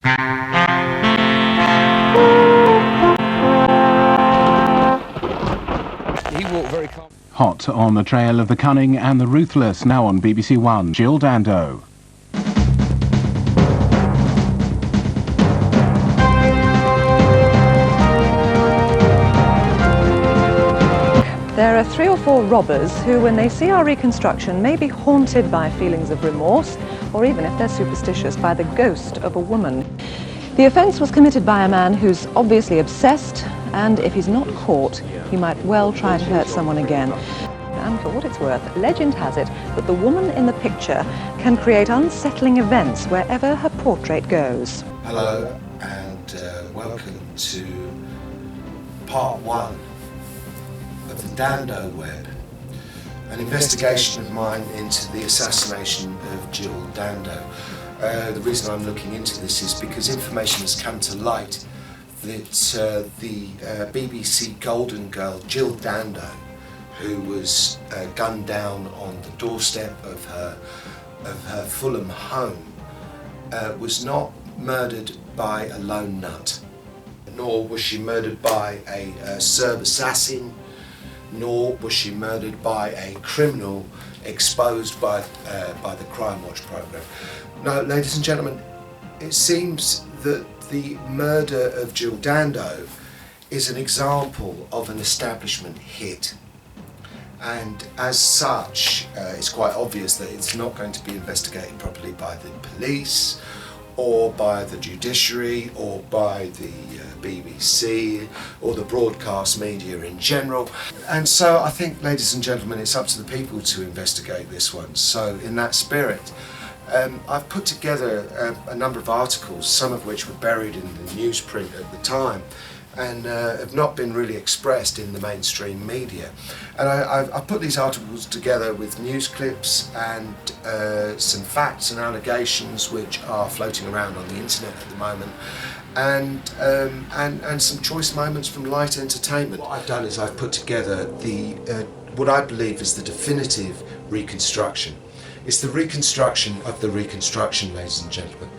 He walked very calm. Hot on the trail of the cunning and the ruthless, now on BBC One, Jill Dando. There are 3 or 4 robbers who, when they see our reconstruction, may be haunted by feelings of remorse, or even, if they're superstitious, by the ghost of a woman. The offence was committed by a man who's obviously obsessed, and if he's not caught, he might well try to hurt someone again. And for what it's worth, legend has it that the woman in the picture can create unsettling events wherever her portrait goes. Hello and welcome to part 1 of the Dando Webb, an investigation of mine into the assassination of Jill Dando. The reason I'm looking into this is because information has come to light that the BBC Golden Girl Jill Dando, who was gunned down on the doorstep of her Fulham home, was not murdered by a lone nut, nor was she murdered by a Serb assassin, nor was she murdered by a criminal exposed by the Crime Watch programme. No, ladies and gentlemen, it seems that the murder of Jill Dando is an example of an establishment hit. And as such, it's quite obvious that it's not going to be investigated properly by the police, or by the judiciary, or by the BBC, or the broadcast media in general. And so I think, ladies and gentlemen, it's up to the people to investigate this one. So in that spirit, I've put together a number of articles, some of which were buried in the newsprint at the time, and have not been really expressed in the mainstream media. And I put these articles together with news clips and some facts and allegations which are floating around on the internet at the moment, and some choice moments from light entertainment. What I've done is I've put together what I believe is the definitive reconstruction. It's the reconstruction of the reconstruction, ladies and gentlemen.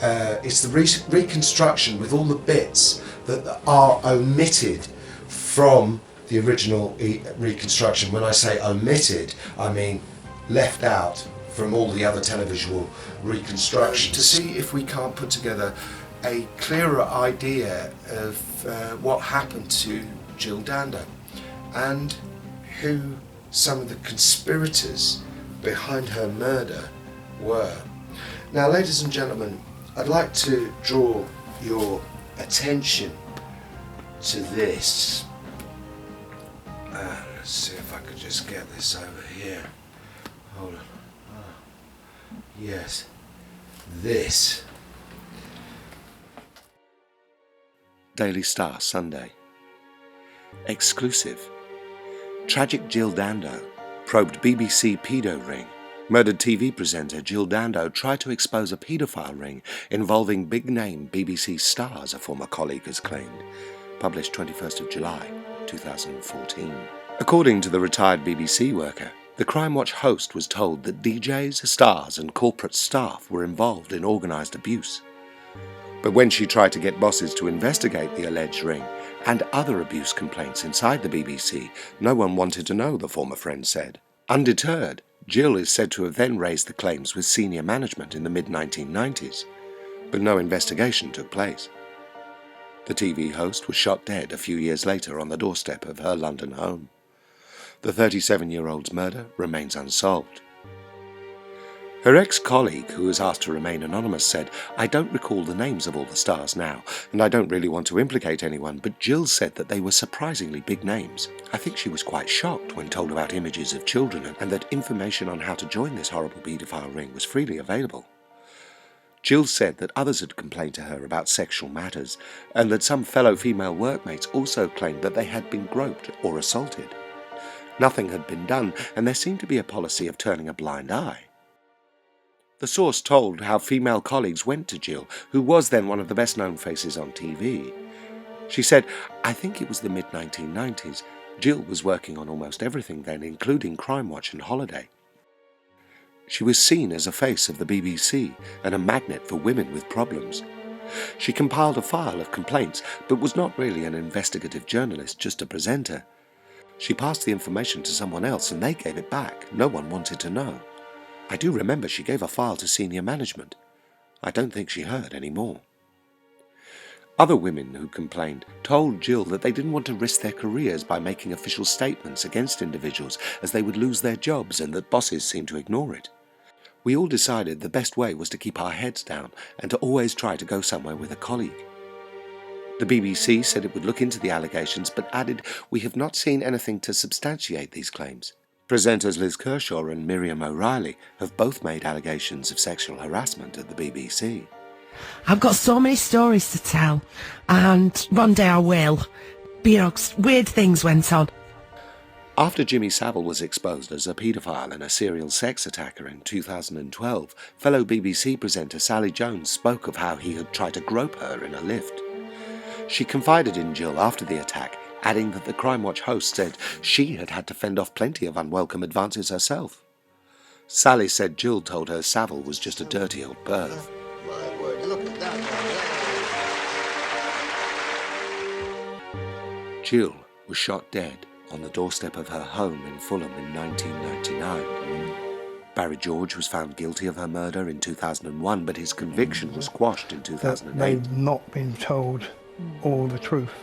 It's the reconstruction with all the bits that are omitted from the original reconstruction. When I say omitted, I mean left out from all the other televisual reconstructions. To see if we can't put together a clearer idea of what happened to Jill Dando and who some of the conspirators behind her murder were. Now, ladies and gentlemen, I'd like to draw your attention to this. Let's see if I could just get this over here. Hold on. Yes, this. Daily Star, Sunday. Exclusive. Tragic Jill Dando probed BBC-PAEDO-ring. Murdered TV presenter Jill Dando tried to expose a paedophile ring involving big-name BBC stars, a former colleague has claimed. Published 21st of July, 2014. According to the retired BBC worker, the Crime Watch host was told that DJs, stars and corporate staff were involved in organised abuse. But when she tried to get bosses to investigate the alleged ring and other abuse complaints inside the BBC, no one wanted to know, the former friend said. Undeterred, Jill is said to have then raised the claims with senior management in the mid-1990s, but no investigation took place. The TV host was shot dead a few years later on the doorstep of her London home. The 37-year-old's murder remains unsolved. Her ex-colleague, who was asked to remain anonymous, said, "I don't recall the names of all the stars now, and I don't really want to implicate anyone, but Jill said that they were surprisingly big names. I think she was quite shocked when told about images of children and that information on how to join this horrible paedophile ring was freely available." Jill said that others had complained to her about sexual matters, and that some fellow female workmates also claimed that they had been groped or assaulted. Nothing had been done, and there seemed to be a policy of turning a blind eye. The source told how female colleagues went to Jill, who was then one of the best-known faces on TV. She said, "I think it was the mid-1990s. Jill was working on almost everything then, including Crime Watch and Holiday. She was seen as a face of the BBC and a magnet for women with problems. She compiled a file of complaints, but was not really an investigative journalist, just a presenter. She passed the information to someone else and they gave it back. No one wanted to know. I do remember she gave a file to senior management. I don't think she heard any more. Other women who complained told Jill that they didn't want to risk their careers by making official statements against individuals, as they would lose their jobs and that bosses seemed to ignore it. We all decided the best way was to keep our heads down and to always try to go somewhere with a colleague. The BBC said it would look into the allegations, but added, "We have not seen anything to substantiate these claims." Presenters Liz Kershaw and Miriam O'Reilly have both made allegations of sexual harassment at the BBC. I've got so many stories to tell, and one day I will. But, you know, weird things went on. After Jimmy Savile was exposed as a paedophile and a serial sex attacker in 2012, fellow BBC presenter Sally Jones spoke of how he had tried to grope her in a lift. She confided in Jill after the attack, adding that the Crime Watch host said she had had to fend off plenty of unwelcome advances herself. Sally said Jill told her Savile was just a dirty old perv. My word, look at that. Jill was shot dead on the doorstep of her home in Fulham in 1999. Barry George was found guilty of her murder in 2001, but his conviction was quashed in 2008. They've not been told all the truth.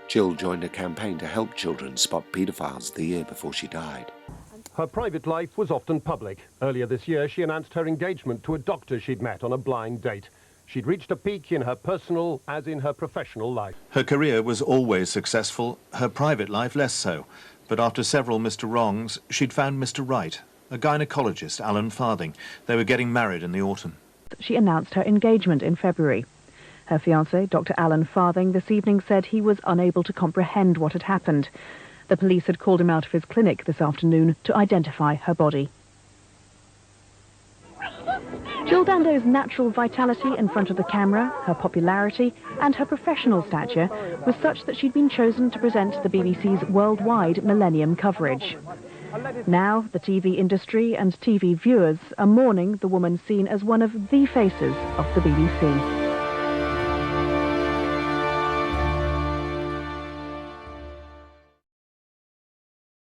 Jill joined a campaign to help children spot paedophiles the year before she died. Her private life was often public. Earlier this year, she announced her engagement to a doctor she'd met on a blind date. She'd reached a peak in her personal as in her professional life. Her career was always successful, her private life less so. But after several Mr. Wrongs, she'd found Mr. Right, a gynecologist, Alan Farthing. They were getting married in the autumn. She announced her engagement in February. Her fiancé, Dr. Alan Farthing, this evening said he was unable to comprehend what had happened. The police had called him out of his clinic this afternoon to identify her body. Jill Dando's natural vitality in front of the camera, her popularity and her professional stature was such that she'd been chosen to present the BBC's worldwide Millennium coverage. Now, the TV industry and TV viewers are mourning the woman seen as one of the faces of the BBC.